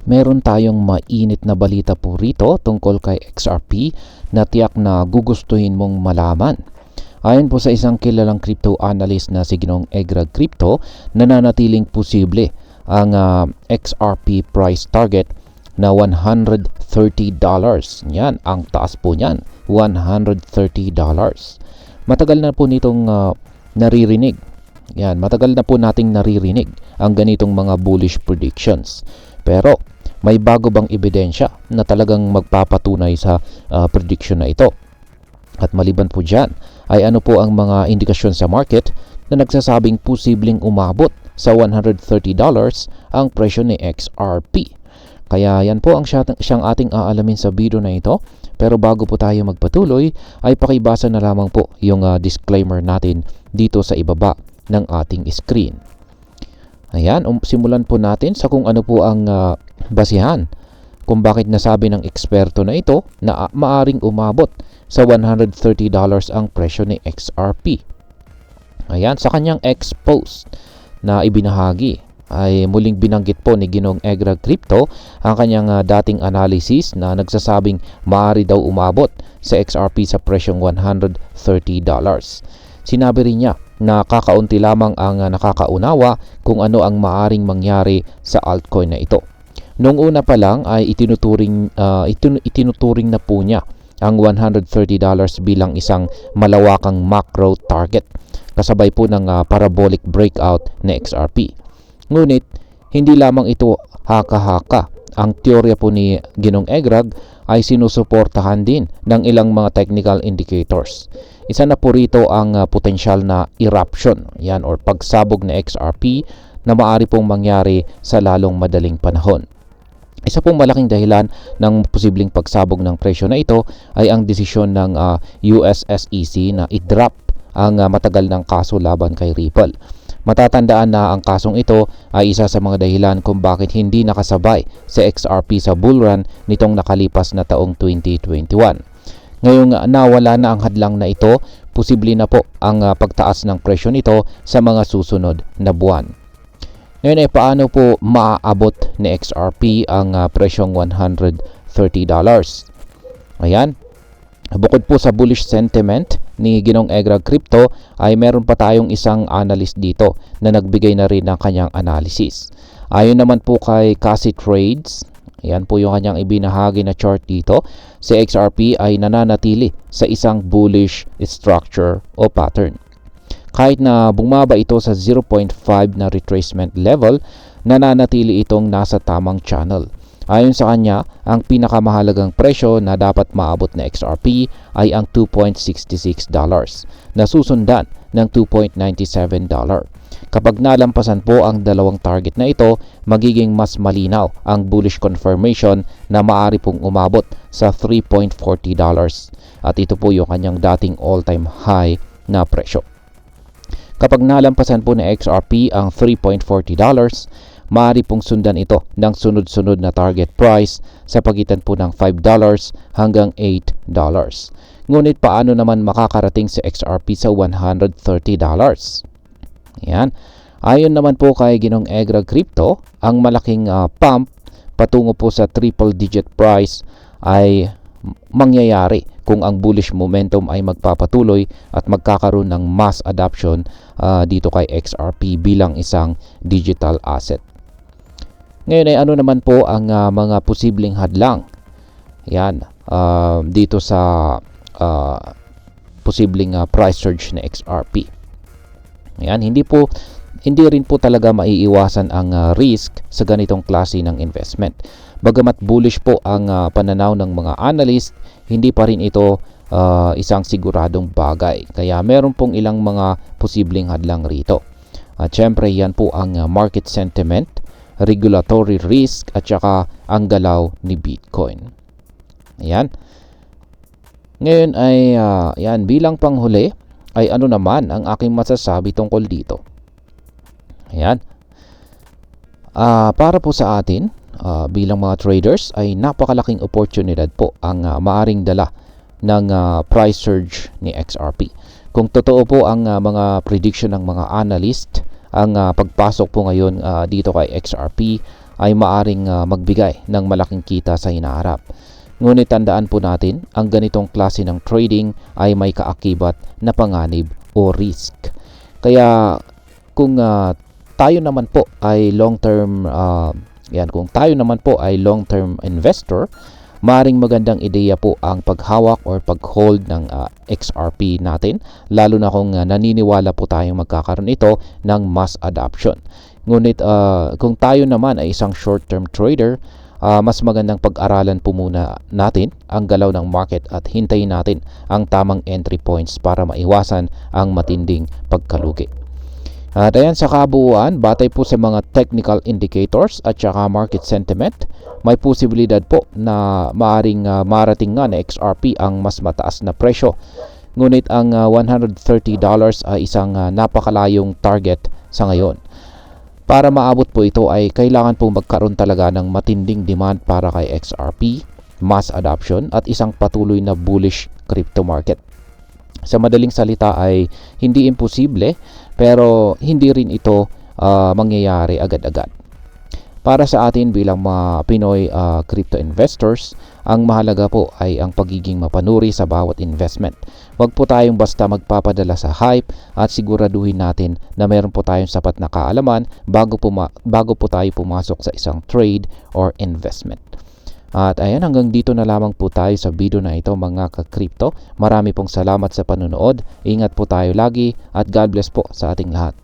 meron tayong mainit na balita po rito tungkol kay XRP na tiyak na gugustuhin mong malaman. Ayon po sa isang kilalang crypto analyst na si Ginoong Egrag Crypto, nananatiling posible ang XRP price target na $130. Yan, ang taas po niyan, $130. Matagal na po nitong naririnig. Yan, matagal na po nating naririnig ang ganitong mga bullish predictions. Pero may bago bang ebidensya na talagang magpapatunay sa prediction na ito? At maliban po dyan, ay ano po ang mga indikasyon sa market na nagsasabing posibleng umabot sa $130 ang presyo ni XRP. Kaya yan po ang siyang ating aalamin sa video na ito. Pero bago po tayo magpatuloy, ay pakibasa na lamang po yung disclaimer natin dito sa ibaba ng ating screen. Ayan, simulan po natin sa kung ano po ang basihan kung bakit nasabi ng eksperto na ito na maaring umabot sa $130 ang presyo ni XRP. Ayan, sa kanyang ex-post na ibinahagi ay muling binanggit po ni Ginoong Egrag Crypto ang kanyang dating analysis na nagsasabing maaari daw umabot sa XRP sa presyong $130. Sinabi rin niya na kakaunti lamang ang nakakaunawa kung ano ang maaring mangyari sa altcoin na ito. Noong una pa lang ay itinuturing na po niya ang $130 bilang isang malawakang macro target kasabay po ng parabolic breakout na XRP. Ngunit hindi lamang ito haka-haka. Ang teorya po ni Ginoong Egrag ay sinusuportahan din ng ilang mga technical indicators. Isa na po rito ang potensyal na eruption, yan, or pagsabog na XRP na maaari pong mangyari sa lalong madaling panahon. Isa pong malaking dahilan ng posibleng pagsabog ng presyo na ito ay ang desisyon ng US SEC na i-drop ang matagal ng kaso laban kay Ripple. Matatandaan na ang kasong ito ay isa sa mga dahilan kung bakit hindi nakasabay sa XRP sa bullrun nitong nakalipas na taong 2021. Ngayong nawala na ang hadlang na ito, posible na po ang pagtaas ng presyo nito sa mga susunod na buwan. Ngayon ay paano po maaabot ni XRP ang presyong $130? Ayan. Bukod po sa bullish sentiment ni Ginoong Egrag Crypto ay meron pa tayong isang analyst dito na nagbigay na rin ng kanyang analysis. Ayon naman po kay Kasi Trades, ayan po yung kanyang ibinahagi na chart dito, si XRP ay nananatili sa isang bullish structure o pattern. Kahit na bumaba ito sa 0.5 na retracement level, nananatili itong nasa tamang channel. Ayon sa kanya, ang pinakamahalagang presyo na dapat maabot na XRP ay ang $2.66 na susundan ng $2.97. Kapag nalampasan po ang dalawang target na ito, magiging mas malinaw ang bullish confirmation na maaari pong umabot sa $3.40 at ito po yung kanyang dating all-time high na presyo. Kapag nalampasan po na XRP ang $3.40, maaari pong sundan ito ng sunod-sunod na target price sa pagitan po ng $5 hanggang $8. Ngunit paano naman makakarating si XRP sa $130? Yan. Ayon naman po kay Ginoong Egrag Crypto, ang malaking pump patungo po sa triple digit price ay mangyayari kung ang bullish momentum ay magpapatuloy at magkakaroon ng mass adoption dito kay XRP bilang isang digital asset. Ngayon ay ano naman po ang mga posibleng hadlang yan dito sa posibleng price surge na XRP. Yan, hindi rin po talaga maiiwasan ang risk sa ganitong klase ng investment. Bagamat bullish po ang pananaw ng mga analyst, hindi pa rin ito isang siguradong bagay. Kaya meron pong ilang mga posibleng hadlang rito. At syempre yan po ang market sentiment, regulatory risk at saka ang galaw ni Bitcoin. Ayan. Ngayon ay yan, bilang panghuli ay ano naman ang aking masasabi tungkol dito. Ayan. Para po sa atin, bilang mga traders ay napakalaking oportunidad po ang maaring dala ng price surge ni XRP. Kung totoo po ang mga prediction ng mga analyst, ang pagpasok po ngayon dito kay XRP ay maaring magbigay ng malaking kita sa hinaharap. Ngunit tandaan po natin, ang ganitong klase ng trading ay may kaakibat na panganib o risk. Kaya kung tayo naman po ay long-term investor, maring magandang ideya po ang paghawak or pag-hold ng XRP natin, lalo na kung naniniwala po tayong magkakaroon ito ng mass adoption. Ngunit kung tayo naman ay isang short-term trader, mas magandang pag-aralan po muna natin ang galaw ng market at hintayin natin ang tamang entry points para maiwasan ang matinding pagkalugi. At ayan, sa kabuuan, batay po sa mga technical indicators at saka market sentiment, may posibilidad po na maaring marating nga na XRP ang mas mataas na presyo. Ngunit ang $130 ay isang napakalayong target sa ngayon. Para maabot po ito ay kailangan po magkaroon talaga ng matinding demand para kay XRP, mass adoption at isang patuloy na bullish crypto market. Sa madaling salita ay hindi imposible, pero hindi rin ito mangyayari agad-agad. Para sa atin bilang mga Pinoy crypto investors, ang mahalaga po ay ang pagiging mapanuri sa bawat investment. Huwag po tayong basta magpapadala sa hype at siguraduhin natin na meron po tayong sapat na kaalaman bago po tayo pumasok sa isang trade or investment. At ayan, hanggang dito na lamang po tayo sa video na ito mga ka-crypto. Marami pong salamat sa panonood. Ingat po tayo lagi at God bless po sa ating lahat.